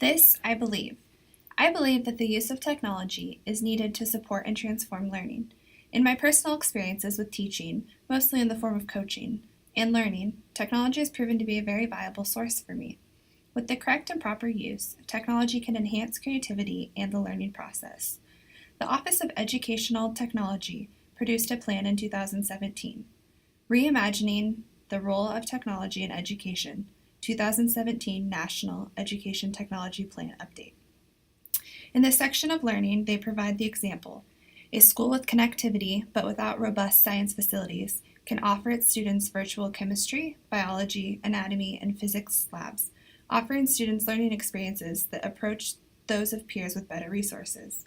This, I believe. I believe that the use of technology is needed to support and transform learning. In my personal experiences with teaching, mostly in the form of coaching, and learning, technology has proven to be a very viable source for me. With the correct and proper use, technology can enhance creativity and the learning process. The Office of Educational Technology produced a plan in 2017, Reimagining the Role of Technology in Education, 2017 National Education Technology Plan Update. In this section of learning, they provide the example. A school with connectivity, but without robust science facilities, can offer its students virtual chemistry, biology, anatomy, and physics labs, offering students learning experiences that approach those of peers with better resources.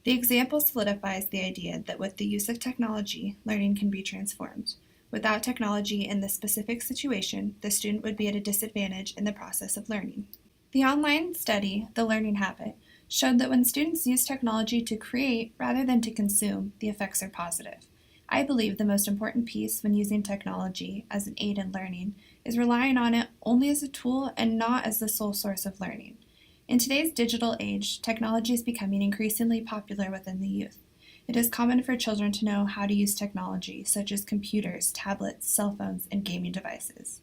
The example solidifies the idea that with the use of technology, learning can be transformed. Without technology in this specific situation, the student would be at a disadvantage in the process of learning. The online study, The Learning Habit, showed that when students use technology to create rather than to consume, the effects are positive. I believe the most important piece when using technology as an aid in learning is relying on it only as a tool and not as the sole source of learning. In today's digital age, technology is becoming increasingly popular within the youth. It is common for children to know how to use technology, such as computers, tablets, cell phones, and gaming devices.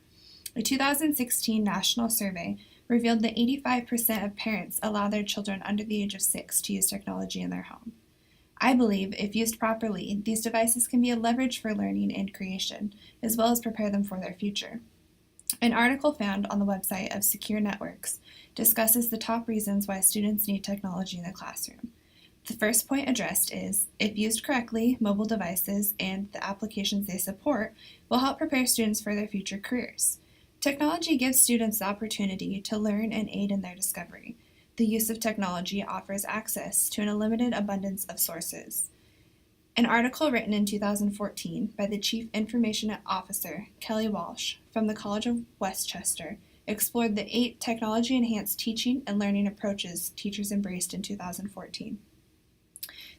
A 2016 national survey revealed that 85% of parents allow their children under the age of 6 to use technology in their home. I believe, if used properly, these devices can be a leverage for learning and creation, as well as prepare them for their future. An article found on the website of Secure Networks discusses the top reasons why students need technology in the classroom. The first point addressed is, if used correctly, mobile devices and the applications they support will help prepare students for their future careers. Technology gives students the opportunity to learn and aid in their discovery. The use of technology offers access to an unlimited abundance of sources. An article written in 2014 by the Chief Information Officer, Kelly Walsh, from the College of Westchester, explored the 8 technology-enhanced teaching and learning approaches teachers embraced in 2014.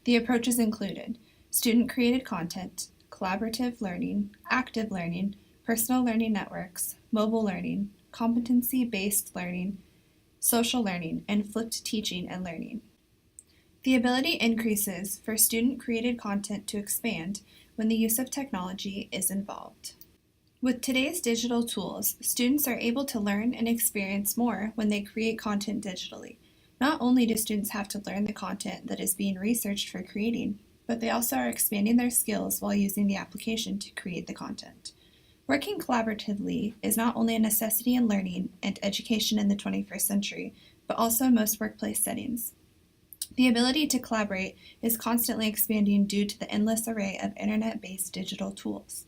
The approaches included student-created content, collaborative learning, active learning, personal learning networks, mobile learning, competency-based learning, social learning, and flipped teaching and learning. The ability increases for student-created content to expand when the use of technology is involved. With today's digital tools, students are able to learn and experience more when they create content digitally. Not only do students have to learn the content that is being researched for creating, but they also are expanding their skills while using the application to create the content. Working collaboratively is not only a necessity in learning and education in the 21st century, but also in most workplace settings. The ability to collaborate is constantly expanding due to the endless array of internet-based digital tools.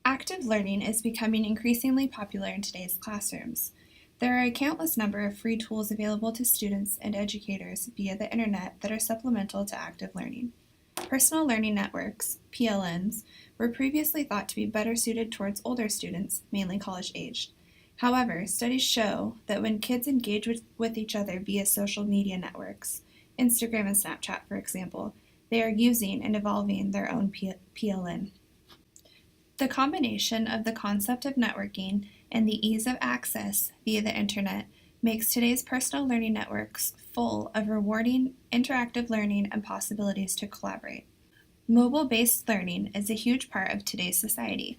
Active learning is becoming increasingly popular in today's classrooms. There are a countless number of free tools available to students and educators via the internet that are supplemental to active learning. Personal learning networks, PLNs, were previously thought to be better suited towards older students, mainly college-aged. However, studies show that when kids engage with each other via social media networks, Instagram and Snapchat, for example, they are using and evolving their own PLN. The combination of the concept of networking and the ease of access via the internet makes today's personal learning networks full of rewarding, interactive learning and possibilities to collaborate. Mobile-based learning is a huge part of today's society.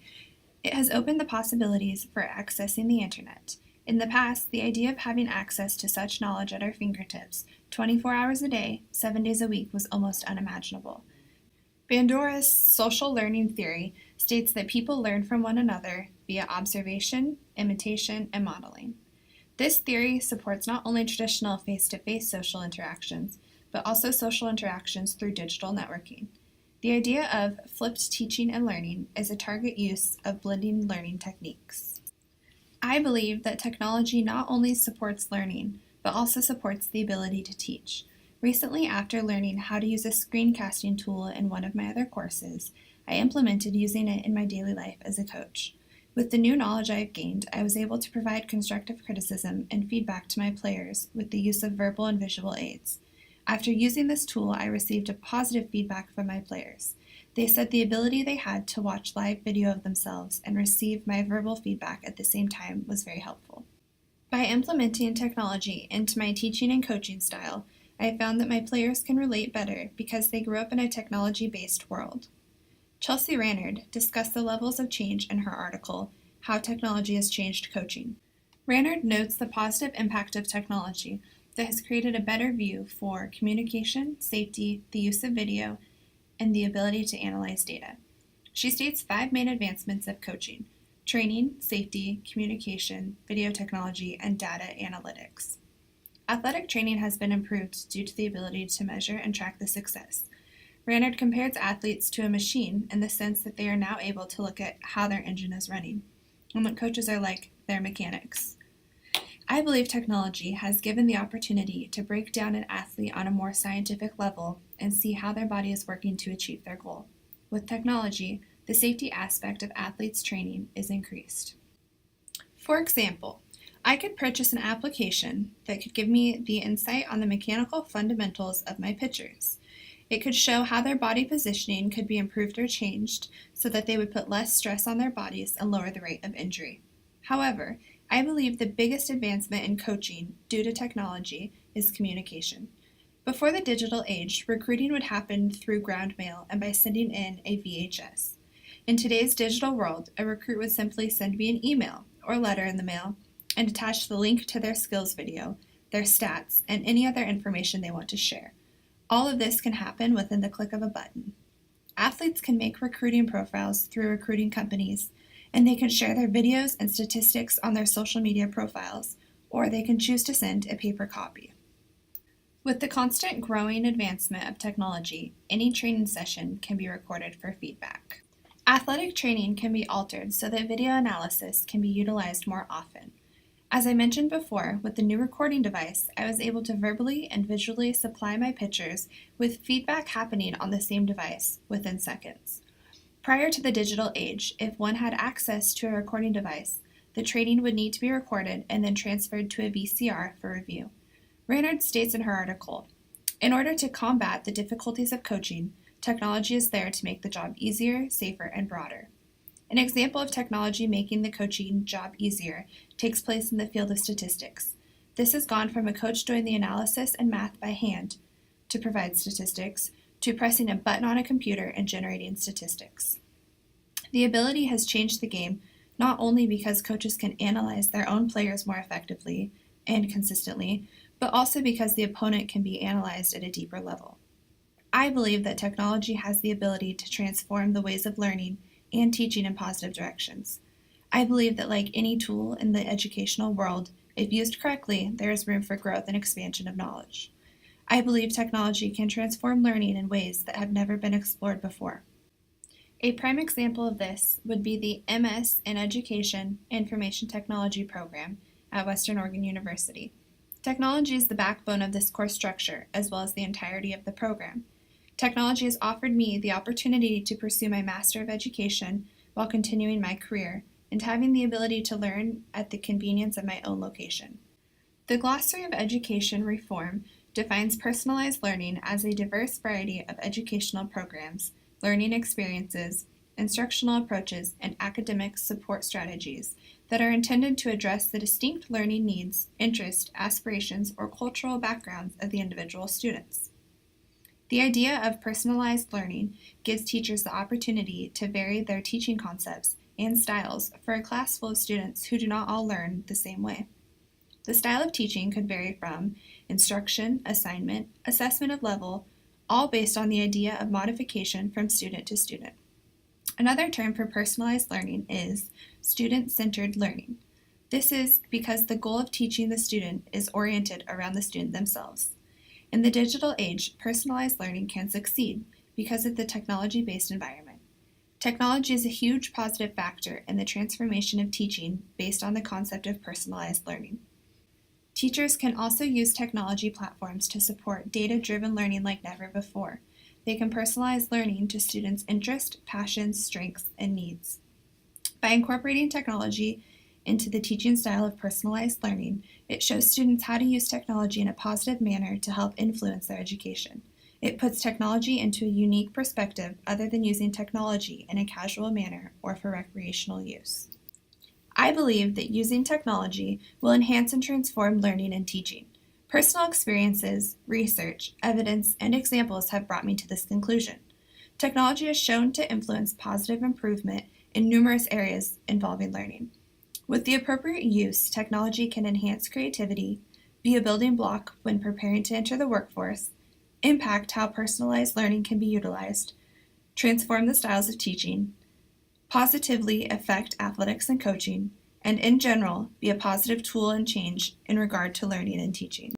It has opened the possibilities for accessing the internet. In the past, the idea of having access to such knowledge at our fingertips 24 hours a day, 7 days a week was almost unimaginable. Bandura's social learning theory states that people learn from one another via observation, imitation, and modeling. This theory supports not only traditional face-to-face social interactions, but also social interactions through digital networking. The idea of flipped teaching and learning is a target use of blending learning techniques. I believe that technology not only supports learning, but also supports the ability to teach. Recently, after learning how to use a screencasting tool in one of my other courses, I implemented using it in my daily life as a coach. With the new knowledge I have gained, I was able to provide constructive criticism and feedback to my players with the use of verbal and visual aids. After using this tool, I received a positive feedback from my players. They said the ability they had to watch live video of themselves and receive my verbal feedback at the same time was very helpful. By implementing technology into my teaching and coaching style, I have found that my players can relate better because they grew up in a technology-based world. Chelsea Rannard discussed the levels of change in her article, How Technology Has Changed Coaching. Rannard notes the positive impact of technology that has created a better view for communication, safety, the use of video, and the ability to analyze data. She states 5 main advancements of coaching: training, safety, communication, video technology, and data analytics. Athletic training has been improved due to the ability to measure and track the success. Rannard compares athletes to a machine in the sense that they are now able to look at how their engine is running, and that coaches are like their mechanics. I believe technology has given the opportunity to break down an athlete on a more scientific level and see how their body is working to achieve their goal. With technology, the safety aspect of athletes' training is increased. For example, I could purchase an application that could give me the insight on the mechanical fundamentals of my pitchers. It could show how their body positioning could be improved or changed so that they would put less stress on their bodies and lower the rate of injury. However, I believe the biggest advancement in coaching due to technology is communication. Before the digital age, recruiting would happen through ground mail and by sending in a VHS. In today's digital world, a recruit would simply send me an email or letter in the mail and attach the link to their skills video, their stats, and any other information they want to share. All of this can happen within the click of a button. Athletes can make recruiting profiles through recruiting companies, and they can share their videos and statistics on their social media profiles, or they can choose to send a paper copy. With the constant growing advancement of technology, any training session can be recorded for feedback. Athletic training can be altered so that video analysis can be utilized more often. As I mentioned before, with the new recording device, I was able to verbally and visually supply my pitchers with feedback happening on the same device within seconds. Prior to the digital age, if one had access to a recording device, the training would need to be recorded and then transferred to a VCR for review. Rannard states in her article, in order to combat the difficulties of coaching, technology is there to make the job easier, safer, and broader. An example of technology making the coaching job easier takes place in the field of statistics. This has gone from a coach doing the analysis and math by hand to provide statistics to pressing a button on a computer and generating statistics. The ability has changed the game not only because coaches can analyze their own players more effectively and consistently, but also because the opponent can be analyzed at a deeper level. I believe that technology has the ability to transform the ways of learning and teaching in positive directions. I believe that like any tool in the educational world, if used correctly, there is room for growth and expansion of knowledge. I believe technology can transform learning in ways that have never been explored before. A prime example of this would be the MS in Education Information Technology program at Western Oregon University. Technology is the backbone of this course structure as well as the entirety of the program. Technology has offered me the opportunity to pursue my Master of Education while continuing my career and having the ability to learn at the convenience of my own location. The Glossary of Education Reform defines personalized learning as a diverse variety of educational programs, learning experiences, instructional approaches, and academic support strategies that are intended to address the distinct learning needs, interests, aspirations, or cultural backgrounds of the individual students. The idea of personalized learning gives teachers the opportunity to vary their teaching concepts and styles for a class full of students who do not all learn the same way. The style of teaching could vary from instruction, assignment, assessment of level, all based on the idea of modification from student to student. Another term for personalized learning is student-centered learning. This is because the goal of teaching the student is oriented around the student themselves. In the digital age, personalized learning can succeed because of the technology-based environment. Technology is a huge positive factor in the transformation of teaching based on the concept of personalized learning. Teachers can also use technology platforms to support data-driven learning like never before. They can personalize learning to students' interests, passions, strengths, and needs. By incorporating technology into the teaching style of personalized learning, it shows students how to use technology in a positive manner to help influence their education. It puts technology into a unique perspective other than using technology in a casual manner or for recreational use. I believe that using technology will enhance and transform learning and teaching. Personal experiences, research, evidence, and examples have brought me to this conclusion. Technology is shown to influence positive improvement in numerous areas involving learning. With the appropriate use, technology can enhance creativity, be a building block when preparing to enter the workforce, impact how personalized learning can be utilized, transform the styles of teaching, positively affect athletics and coaching, and in general, be a positive tool and change in regard to learning and teaching.